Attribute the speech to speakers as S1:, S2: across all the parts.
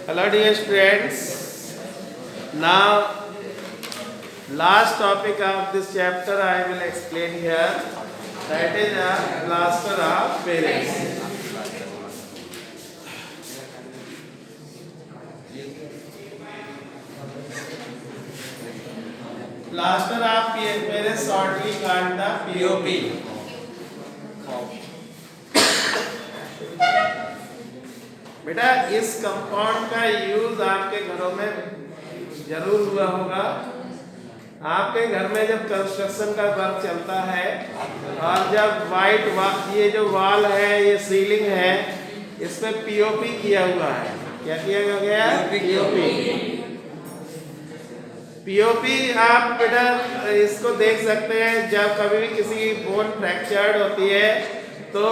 S1: Hello dear students. Now last topic of this chapter I will explain here. That is a plaster of Paris. Plaster of Paris shortly called the POP. बेटा इस compound का use आपके घरों में जरूर हुआ होगा। आपके घर में जब कंस्ट्रक्शन का वर्क चलता है और जब ये जो वॉल है, ये सीलिंग है, इस पे पीओपी किया हुआ है। क्या किया गया? पीओपी। पीओपी आप बेटा इसको देख सकते हैं जब कभी भी किसी बोन फ्रैक्चर्ड होती है तो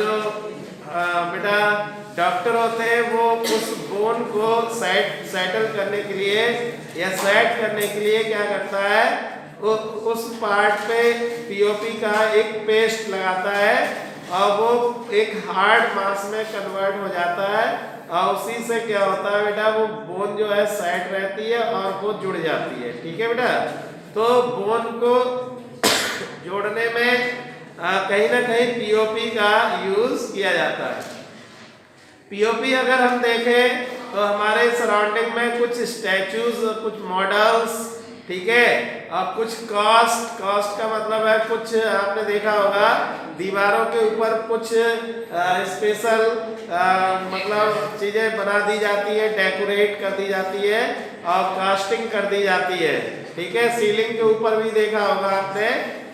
S1: जो बेटा डॉक्टर होते हैं वो उस बोन को सेटल करने के लिए या सेट करने के लिए क्या करता है, उस पार्ट पे पीओपी का एक पेस्ट लगाता है और वो एक हार्ड मास में कन्वर्ट हो जाता है और उसी से क्या होता है बेटा, वो बोन जो है सेट रहती है और वो जुड़ जाती है। ठीक है बेटा, तो बोन को जोड़ने में कहीं ना कहीं पीओपी का यूज किया जाता है। पीओपी अगर हम देखें तो हमारे सराउंडिंग में कुछ स्टैचूज, कुछ मॉडल्स, ठीक है, और कुछ कास्ट का मतलब है कुछ आपने देखा होगा दीवारों के ऊपर कुछ स्पेशल मतलब चीजें बना दी जाती है, डेकोरेट कर दी जाती है और कास्टिंग कर दी जाती है। ठीक है, सीलिंग के ऊपर भी देखा होगा आपने,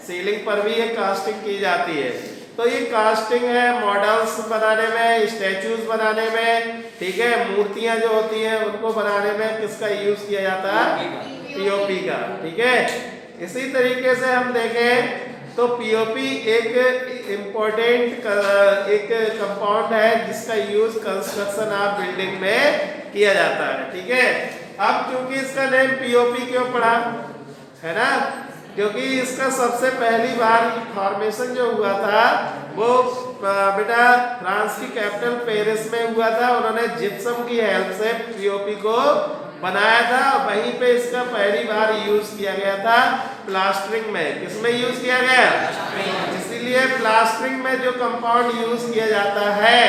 S1: सीलिंग पर भी ये कास्टिंग की जाती है। तो ये कास्टिंग है मॉडल्स बनाने में, स्टैचूज बनाने में, ठीक है, मूर्तियां जो होती हैं उनको बनाने में किसका यूज किया जाता है? पीओपी का। ठीक है, इसी तरीके से हम देखें तो पीओपी एक इम्पोर्टेंट एक कंपाउंड है जिसका यूज कंस्ट्रक्शन ऑफ बिल्डिंग में किया जाता है। ठीक है, अब क्योंकि इसका नेम पीओपी क्यों पड़ा है ना, क्योंकि इसका सबसे पहली बार फॉर्मेशन जो हुआ था वो बेटा फ्रांस की कैपिटल पेरिस में हुआ था। उन्होंने जिप्सम की हेल्प से पीओपी को बनाया था, वहीं पे इसका पहली बार यूज किया गया था प्लास्टरिंग में। किसमें यूज किया गया? इसीलिए प्लास्टरिंग में जो कंपाउंड यूज किया जाता है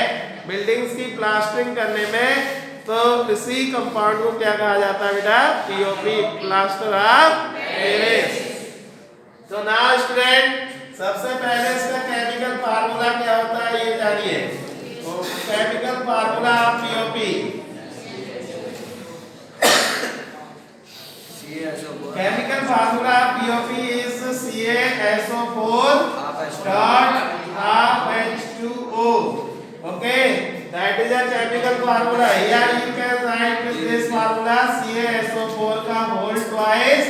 S1: बिल्डिंग्स की प्लास्टरिंग करने में, तो इसी कंपाउंड को क्या कहा जाता है बेटा? POP, plaster of Paris. तो नाउ स्टूडेंट, सबसे पहले इसका केमिकल फार्मूला क्या होता है ये जानिए। तो chemical formula of POP, chemical formula of POP is CaSO4 dot half H2O. Okay, that is a chemical formula. Here you can write this formula CaSO4 का whole twice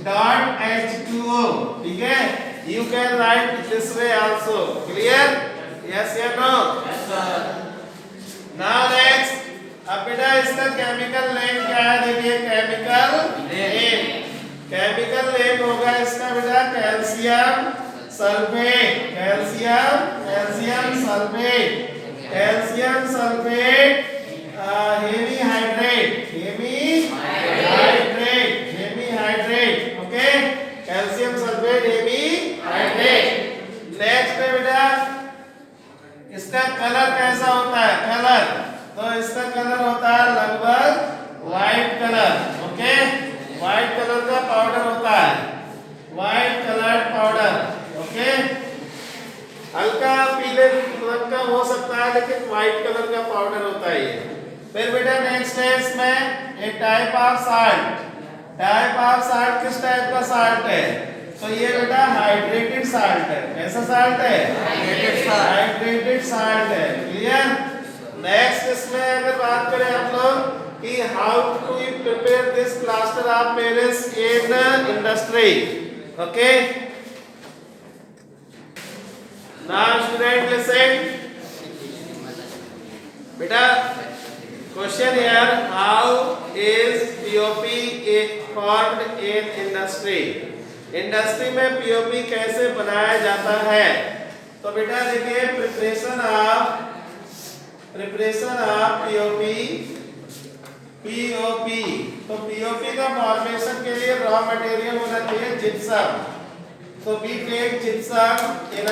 S1: dot H2O. ठीक है, you can write this way also. Clear? Yes or no? Yes sir. Now next, अब बेटा इसका chemical name क्या है? देखिए chemical name, chemical name होगा इसका बेटा calcium sulphate, calcium sulphate, calcium sulphate heavy hydrate, okay, calcium sulphate heavy hydrate. Next है बेटा इसका कलर कैसा होता है? कलर, तो इसका कलर होता है लगभग white colour. Okay, white colour का पाउडर होता है, व्हाइट कलर पाउडर। ओके, हल्का पीले रंग का हो सकता है लेकिन व्हाइट कलर का पाउडर होता है ये। फिर बेटा नेक्स्ट है इसमें एक type of salt. Type of salt किस टाइप का साल्ट है? तो ये बेटा हाइड्रेटेड साल्ट है। कैसा साल्ट है? हाइड्रेटेड साल्ट है। क्लियर? नेक्स्ट इसमें अगर बात करें हम लोग कि how to prepare this plaster of Paris in industry. Okay, now student listen बेटा, question here, how is POP formed in industry? Industry में पीओपी कैसे बनाया जाता है? तो बेटा देखिए प्रिपरेशन ऑफ POP पीओपी। तो पीओपी का फॉर्मेशन के लिए रॉ मटेरियल होना चाहिए जिप्सम। तो we take gypsum in a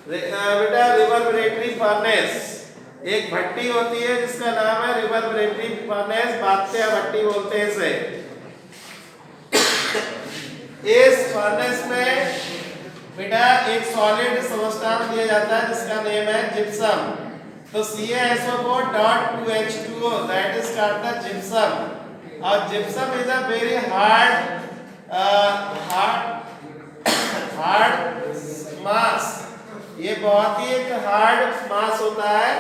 S1: बेटा रिवर्बरेटरी फर्नेस। एक भट्टी होती है जिसका नाम है रिवर्बरेटरी फर्नेस, बात्या भट्टी बोलते हैं इसे। इस फर्नेस में बेटा एक सॉलिड सबस्टेंस दिया जाता है जिसका नेम है जिप्सम। तो CaSO4.2H2O that is called the gypsum. और gypsum is a very hard mass. ये बहुत ही एक हार्ड मास होता है।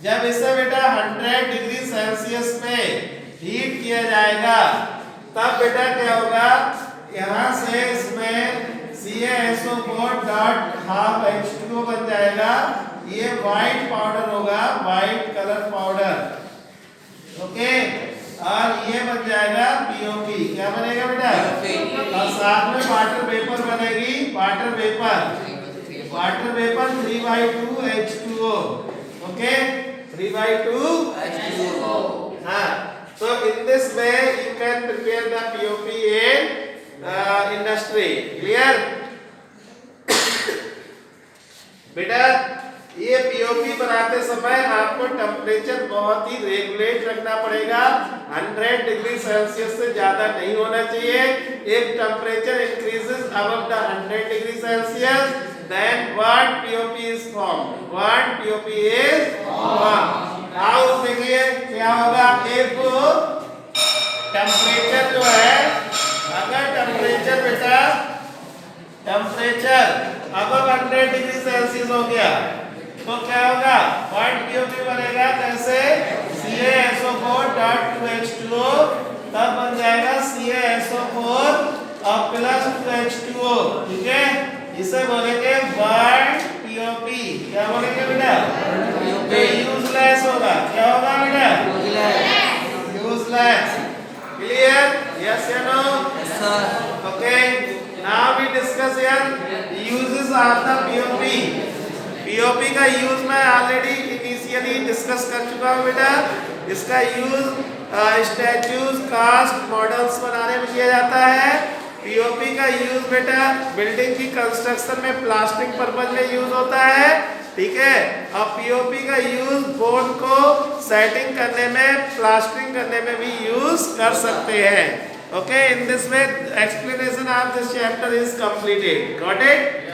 S1: जब इसे बेटा 100 डिग्री सेल्सियस में हीट किया जाएगा तब बेटा क्या होगा, यहाँ से इसमें CaSO4.12H2O बन जाएगा। ये व्हाइट पाउडर होगा, व्हाइट कलर पाउडर। ओके, और ये बन जाएगा पीओपी। क्या बनेगा बेटा? और साथ में वाटर वेपर बनेगी, water vapour 3/2H2O। Okay, 3/2H2O। हाँ, so in this way you can prepare the POP in industry. Clear? बेटा ये पीओपी बनाते समय आपको टेम्परेचर बहुत ही रेगुलेट रखना पड़ेगा। 100 डिग्री सेल्सियस से ज्यादा नहीं होना चाहिए। if temperature increases above the 100 degree Celsius then what POP is formed? What POP is formed? आओ देखिए क्या होगा। if टेम्परेचर जो है, अगर टेम्परेचर बेटा above 100 डिग्री सेल्सियस हो गया तो क्या होगा, व्हाइट पीओपी बनेगा। कैसे? CaSO4.2H2O, तब बन जाएगा CaSO4 और प्लस 2H2O। ठीक है, इसे बोलेंगे बर्न पीओपी। क्या बोलेंगे बेटा? यूजलेस होगा। क्या होगा बेटा? यूजलेस। क्लियर? यस या no? Yes sir. Okay, now we discuss here uses of the POP. POP का यूज मैं ऑलरेडी इनिशियली डिस्कस कर चुका हूँ बेटा। इसका यूज स्टैच्यूज, कास्ट, मॉडल्स बनाने में किया जाता है। पीओपी का यूज बेटा बिल्डिंग की कंस्ट्रक्शन में प्लास्टिक पर्पज में यूज होता है। ठीक है, और पीओपी का यूज बोर्ड को सेटिंग करने में, प्लास्टरिंग करने में भी यूज कर सकते हैं। Okay, in this way explanation of this chapter is completed. Got it?